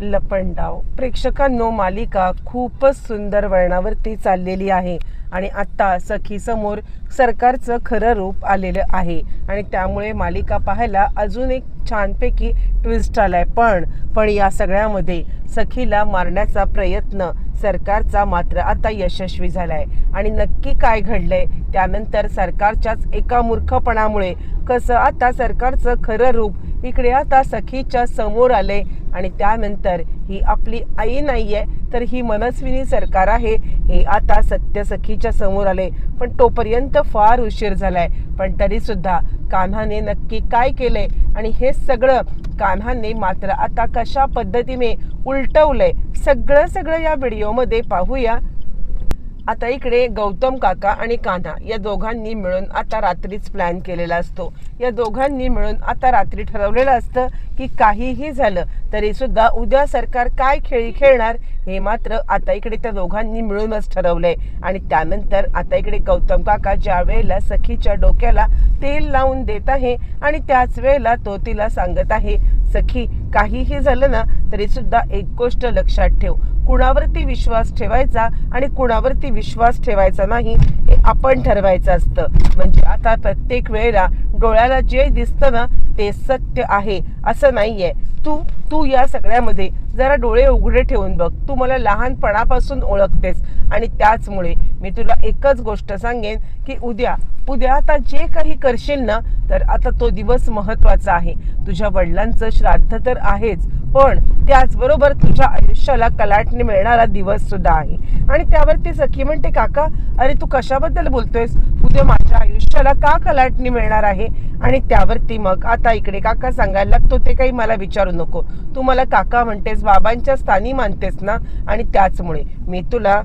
लपंडाव. प्रेक्षकांनो, मालिका खूपच सुंदर वळणावरती चाललेली आहे आणि आता सखी समोर सरकारचं खरं रूप आलेलं आहे आणि त्यामुळे मालिका पाहायला अजून एक छानपैकी ट्विस्ट आलाय. पण या सगळ्यामध्ये सखीला मारण्याचा प्रयत्न सरकारचा मात्र आता यशस्वी झालाय आणि नक्की काय घडलंय, त्यानंतर सरकारच्याच एका मूर्खपणामुळे कसं आता सरकारचं खरं रूप इकडे आता सखीच्या समोर आले आणि त्यानंतर ही आपली आई नाहीये तर ही मनस्विनी सरकार आहे हे आता सत्य सखीच्या समोर आले. पण तोपर्यंत फार उशीर झालाय. पण तरी सुद्धा कान्हाने नक्की काय केलंय आणि हे सगळं कान्हाने मात्र आता कशा पद्धतीने उलटवलंय सगळं या व्हिडिओमध्ये पाहूया. आता इकडे गौतम काका आणि कान्हा या दोघांनी मिळून आता रात्रीच प्लॅन केलेला असतो. या दोघांनी मिळून आता रात्री ठरवलेलं असतं की काहीही झालं तरी सुद्धा उद्या सरकार काय खेळी खेळणार हे मात्र आता इकडे त्या दोघांनी मिळूनच ठरवलंय. आणि त्यानंतर आता इकडे गौतम काका ज्या वेळेला सखीच्या डोक्याला तेल लावून देत आहे आणि त्याच वेळेला तो तिला सांगत आहे, सखी काहीही झालं ना तरी सुद्धा एक गोष्ट लक्षात ठेव, कुणावरती विश्वास ठेवायचा आणि कुणावरती विश्वास ठेवायचा नाही हे आपण ठरवायचं असतं. म्हणजे आता प्रत्येक वेळेला डोळ्याला जे दिसतं ना ते सत्य आहे असं नाहीये. तू या सगळ्यामध्ये जरा डोळे उघडे ठेवून बघ. तू मला लहानपणापासून ओळखतेस आणि त्याचमुळे मी तुला एकच गोष्ट सांगेन की उद्या आता जे काही करशील ना तर आता तो दिवस महत्वाचा आहे. तुझ्या वडिलांचं श्राद्ध तर आहेच, पण त्याचबरोबर तुझ्या आयुष्याला कलाटणी मिळणारा दिवस सुद्धा आहे. आणि त्यावरती सखी म्हणते, काका अरे तू कशाबद्दल बोलतोयस, उद्या माझ्या आयुष्याला का कलाटणी मिळणार आहे? आणि त्यावरती मग आता इकडे काका सांगायला लागतो, ते काही मला विचारू नको, तू मला काका म्हणतेस, बाबांच्या स्थानी मानतेस ना, आणि त्याचमुळे मी तुला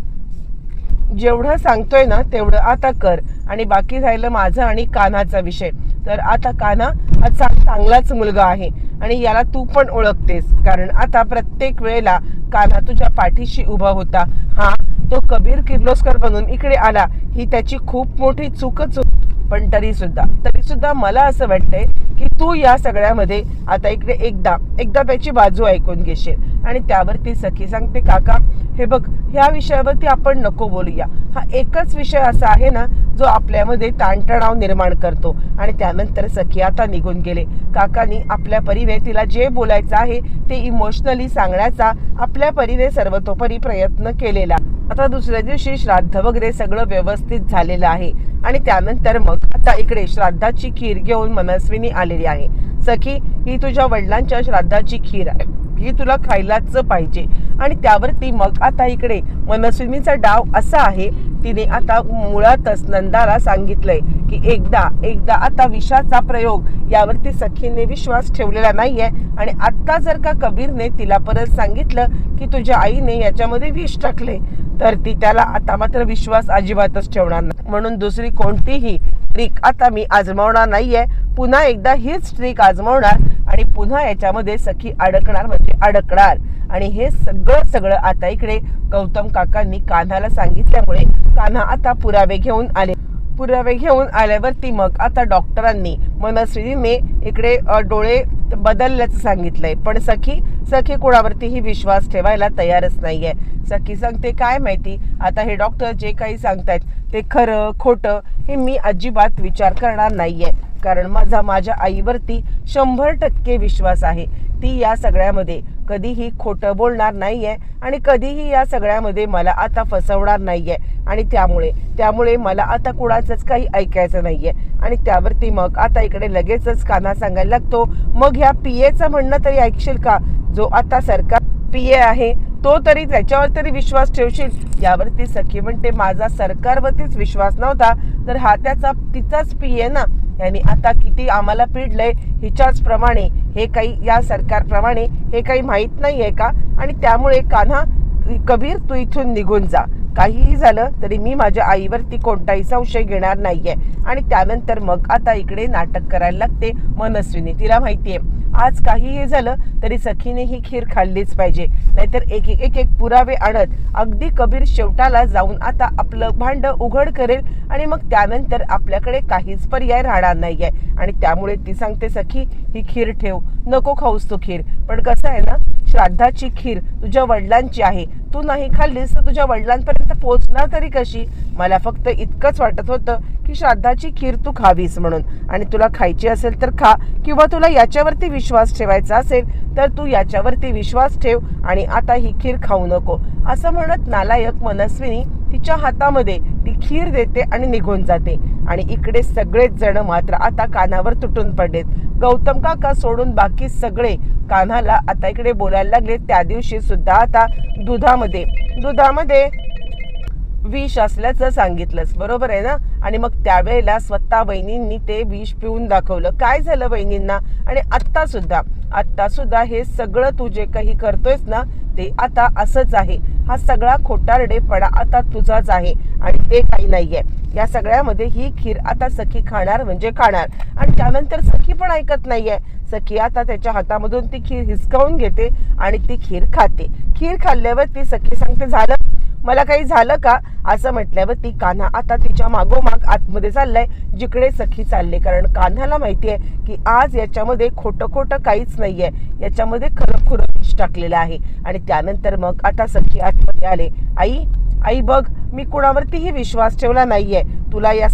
जेवढं सांगतोय ना तेवढं आता कर. आणि बाकी राहिलं माझं आणि कान्हाचा विषय, तर आता कान्हा हा चांगलाच मुलगा आहे आणि याला तू पण ओळखतेस, कारण आता प्रत्येक वेळेला कान्हा तुझ्या पाठीशी उभा होता. हा तो कबीर किर्लोस्कर बनून इकडे आला ही त्याची खूप मोठी चूकच होती. पण तरी सुद्धा मला असं वाटतंय की तू या सगळ्यामध्ये आता इकडे एकदा त्याची बाजू ऐकून घेशील. आणि त्यावरती सखी सांगते, काका हे बघ, ह्या विषयावरती आपण नको बोलूया. हा एकच विषय असा आहे ना जो आपल्यामध्ये ताणतणाव निर्माण करतो. आणि त्यानंतर सखी आता निघून गेले. काकांनी आपल्या परीने तिला जे बोलायचं आहे ते इमोशनली सांगण्याचा आपल्या परीने सर्वतोपरी प्रयत्न केलेला. आता दुसऱ्या दिवशी श्राद्ध वगैरे सगळं व्यवस्थित झालेलं आहे आणि त्यानंतर मग आता इकडे श्राद्धाची खीर घेऊन मनस्विनी आलेली आहे. सखी ही तुझ्या वडिलांच्या श्राद्धाची खीर आहे, ही तुला खायलाच पाहिजे. आणि त्यावरती मग आता इकडे मनस्विनीचा डाव असा आहे, तिने आता मुळातच नंदाला सांगितलंय की एकदा आता विषाचा प्रयोग यावरती सखीने विश्वास ठेवलेला नाहीये. आणि आता जर का कबीरने तिला परत सांगितलं की तुझ्या आईने याच्यामध्ये विष टाकले तर ती त्याला आता मात्र विश्वास अजिबातच ठेवणार नाही. म्हणून दुसरी कोणतीही ट्रिक आता मी आजमावणार नाहीये, पुन्हा एकदा हीच ट्रिक आजमावणार आणि पुन्हा याच्यामध्ये सखी अडकणार म्हणजे अडकणार. आणि हे सगळं आता इकडे गौतम काकांनी कान्हाला सांगितल्यामुळे कान्हा आता पुरावे घेऊन आल्यावरती मग आता डॉक्टरांनी मनस्विनीने इकडे डोळे बदलल्याचं सांगितलंय. पण सखी कोणावरतीही विश्वास ठेवायला तयारच नाहीये. सखी सांगते, काय माहिती आता हे डॉक्टर जे काही सांगतायत ते खरं खोटं हे मी अजिबात विचार करणार नाहीये, कारण माझ्या आईवरती 100% विश्वास आहे. ती या सगळ्यामध्ये कधीही खोटं बोलणार नाहीये आणि कधीही या सगळ्यामध्ये मला आता फसवणार नाहीये. आणि त्यामुळे मला आता कुणाचंच काही ऐकायचं नाहीये. आणि त्यावरती मग आता इकडे लगेचच कान्हा सांगायला लागतो, मग ह्या पीएचं म्हणणं तरी ऐकशील का, जो आता सरकार पीए आहे तो तरी त्याच्यावर तरी विश्वास ठेवशील. यावरती सखी म्हणते, माझा सरकारवरतीच विश्वास नव्हता तर हा तिचाच पीए ना, यांनी आता किती आम्हाला पिडलंय हिच्याच प्रमाणे हे काही या सरकारप्रमाणे हे काही माहीत नाहीये का? आणि त्यामुळे कान्हा, कबीर तू इथून निघून जा, काहीही झालं तरी मी माझ्या आईवरती कोणताही संशय घेणार नाहीये. आणि त्यानंतर मग आता इकडे नाटक करायला लागते मनस्विनी. तिला माहितीये आज काहीही झालं तरी सखीने ही खीर खाल्लीच पाहिजे, नाहीतर एक एक एक पुरावे आणत अगदी कबीर शेवटाला जाऊन आता आपलं भांड उघड करेल आणि मग त्यानंतर आपल्याकडे काहीच पर्याय राहणार नाहीये. आणि त्यामुळे ती सांगते सखी ही खीर ठेव, नको खाऊस तू खीर. पण कसं आहे ना, श्राद्धाची खीर तुझ्या वडिलांची आहे, तू नाही खाल्लीस तर तुझ्या वडिलांपर्यंत पोहोचणार तरी कशी. मला फक्त इतकंच वाटत होतं की श्राद्धाची खीर तू खावीस म्हणून, आणि तुला खायची असेल तर खा, किंवा तुला याच्यावरती विश्वास ठेवायचा असेल तर तू याच्यावरती विश्वास ठेव आणि आता ही खीर खाऊ नको. असं म्हणत नालायक मनस्विनी तिच्या हातामध्ये ती खीर देते आणि निघून जाते. आणि इकडे सगळेच जण मात्र आता कानावर तुटून पडलेत. गौतम काका सोडून बाकी सगळे कान्हाला आता इकडे बोलायला लागले. त्या दिवशी सुद्धा आता दुधामध्ये विष असल्याचं सांगितलंच, बरोबर आहे ना. आणि मग त्यावेळेला स्वतः वहिनींनी ते विष पिऊन दाखवलं. काय झालं वहिनींना, आणि आत्ता सुद्धा हे सगळं तू जे काही करतोयस ना ते आता असंच आहे. हा सगळा खोटारडेपणा आता तुझाच आहे आणि ते काही नाहीये. या सगळ्यामध्ये ही खीर आता सखी खाणार म्हणजे खाणार. आणि त्यानंतर सखी पण ऐकत नाहीये. सखी आता त्याच्या हातामधून ती खीर हिसकावून घेते आणि ती खीर खाते. खीर खाल्ल्यावर ती सखी सांगते झालं, मला काही झालं का, असं म्हटल्यावर ती कान्हा आता तिच्या मागोमाग आतमध्ये चाललाय जिकडे सखी चालले. कारण कान्हाला माहितीये की आज याच्यामध्ये खोटं काहीच नाहीये, याच्यामध्ये खरं विष टाकलेलं आहे. आणि त्यानंतर मग आता सखी आतमध्ये आले. आई बघ, मी कुणावरतीही विश्वास ठेवला नाहीये, तुला या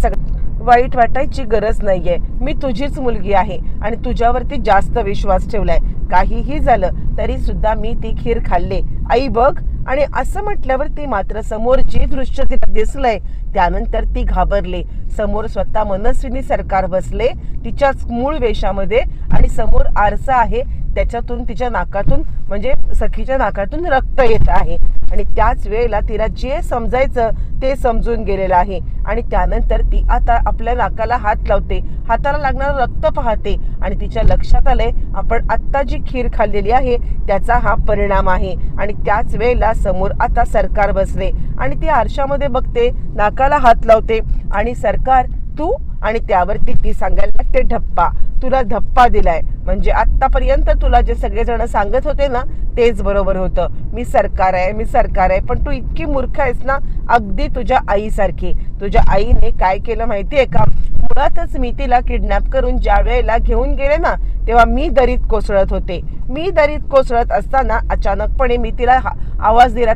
वाईट वाटायची गरज नाहीये. मी तुझीच मुलगी आहे आणि तुझ्यावरती जास्त विश्वास ठेवलाय. काहीही झालं तरी सुद्धा मी ती खीर खाल्ले, आई बघ. आणि असं म्हटल्यावर ती मात्र समोर जे दृश्य तिला दिसलंय त्यानंतर ती घाबरले. समोर स्वतः मनस्विनी सरकार बसले तिच्याच मूळ वेशामध्ये आणि समोर आरसा आहे, त्याच्यातून तिच्या नाकातून म्हणजे सखीच्या नाकातून रक्त येत आहे. आणि त्याच वेळेला तिला जे समजायचं ते समजून गेलेलं आहे. आणि त्यानंतर ती आता आपल्या नाकाला हात लावते, हाताला लागणारं रक्त पाहते आणि तिच्या लक्षात आलंय आपण आत्ता जी खीर खाल्लेली आहे त्याचा हा परिणाम आहे. आणि त्याच वेळेला समोर आता सरकार बसले आणि ती आरशामध्ये बघते, नाकाला हात लावते आणि सरकार तू, आणि त्यावरती ती सांगायला लागते धप्पा, तुला धप्पा दिलाय. म्हणजे आतापर्यंत तुला जे सगळेजण सांगत होते ना तेच बरोबर होतं, मी सरकार आहे. पण तू इतकी मूर्ख आहेस ना, अगदी तुझ्या आईसारखी. तुझ्या आईने काय केलं माहितीये का, मुळातच मी तिला किडनॅप करून ज्या वेळेला घेऊन गेले ना तेव्हा मी दरीत कोसळत होते. मी दरीत कोसळत असताना अचानकपणे मी तिला आवाज दिला,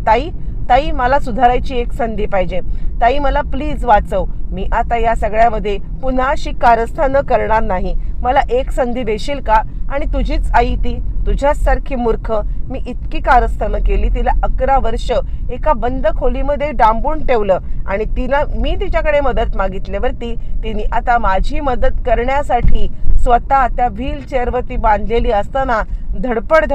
ताई मला सुधारायची एक संधी पाहिजे, ताई मला प्लीज वाचव. मी आता या सगळ्यामध्ये पुन्हा अशी कारस्थानं करणार नाही, मला एक संधी देशील का. आणि तुझीच आई ती, तुझ्याच सारखी मूर्ख. मी इतकी कारस्थानं केली, तिला 11 वर्ष एका बंद खोलीमध्ये डांबून ठेवलं आणि मी तिच्याकडे मदत मागितल्यावरती तिने आता माझी मदत करण्यासाठी स्वतः त्या व्हीलचेअरवरती बांधलेली असताना धडपड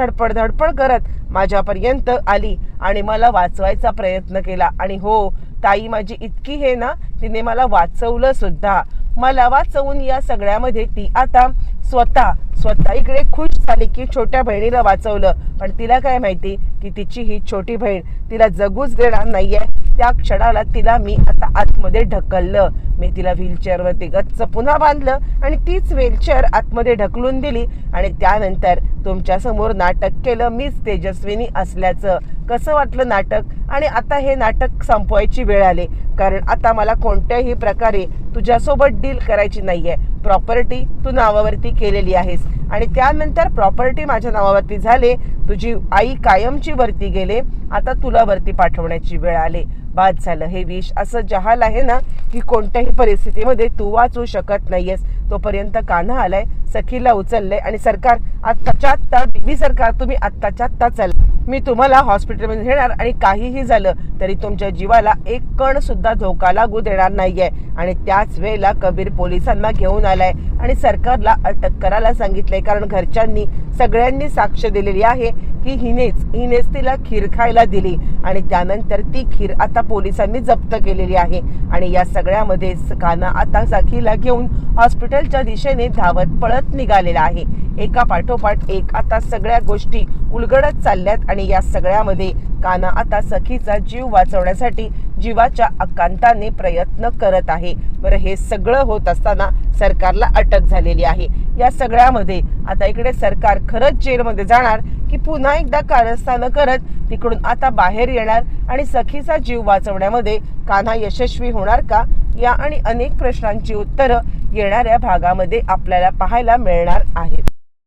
करत माझ्यापर्यंत आली आणि मला वाचवायचा प्रयत्न केला. आणि हो ताई माझी इतकी हे ना, तिने मला वाचवलं सुद्धा. मला वाचवून या सगळ्यामध्ये ती आता स्वतः इकडे खुश झाली की छोट्या बहिणीला वाचवलं. पण तिला काय माहिती की तिची ही छोटी बहीण तिला जगूच देणार नाहीये. त्या क्षणाला तिला मी आता आतमध्ये ढकललं. मी तिला व्हीलचेअरवरती गच्च पुन्हा बांधलं आणि तीच व्हीलचेअर आतमध्ये ढकलून दिली. आणि त्यानंतर तुमच्या समोर नाटक केलं मीच तेजस्विनी असल्याचं. कसं वाटलं नाटक. आणि आता हे नाटक संपवायची वेळ आली, कारण आता मला कोणत्याही प्रकारे तुझ्यासोबत डील करायची नाहीये. प्रॉपर्टी तू नावावरती केलेली आहेस आणि त्यानंतर प्रॉपर्टी माझ्या नावावरती झाले, तुझी आई कायमची वरती गेले, आता तुला वरती पाठवण्याची वेळ आली. बाद झालं. हे विष असं जहाल आहे ना की कोणत्याही परिस्थितीमध्ये तू वाचू शकत नाहीयेस. तोपर्यंत कान्हा आलाय, सखीला उचललंय आणि सरकार आत्ताच्या आत्ता, बीबी सरकार तुम्ही आत्ताच्या आत्ता चल, मी तुम्हाला हॉस्पिटलमध्ये नेणार आणि काहीही झालं तरी तुमच्या जीवाला एक कण सुद्धा धोका लागू देणार नाहीये. आणि त्याच वेळेला कबीर पोलिसांना घेऊन आलाय आणि सरकारला अटक करायला सांगितलंय, कारण घरच्यांनी सगळ्यांनी साक्ष दिलेली आहे की हिनेच तिला खीर खायला दिली आणि त्यानंतर ती खीर आता पोलिसांनी जप्त केलेली आहे. आणि या सगळ्यामध्ये कान्हा आता सखीला घेऊन हॉस्पिटलच्या दिशेने धावत पळत निघालेला आहे. एका पाठोपाठ एक आता सगळ्या गोष्टी उलगडत चालल्यात आणि या सगळ्यामध्ये कान्हा आता सखीचा जीव वाचवण्यासाठी जीवाच्या आकांताने प्रयत्न करत आहे। बरं, हे सगळं होत असताना सरकारला अटक झालेली आहे। या सगळ्यामध्ये आता इकडे सरकार खरंच जेलमध्ये जाणार की पुन्हा एकदा कारस्थानं करत तिकडून आता बाहेर येणार आणि सखीचा जीव वाचवण्यामध्ये कान्हा यशस्वी होणार का, या आणि अनेक प्रश्नांची उत्तरं येणाऱ्या भागामध्ये आपल्याला पाहायला मिळणार आहेत।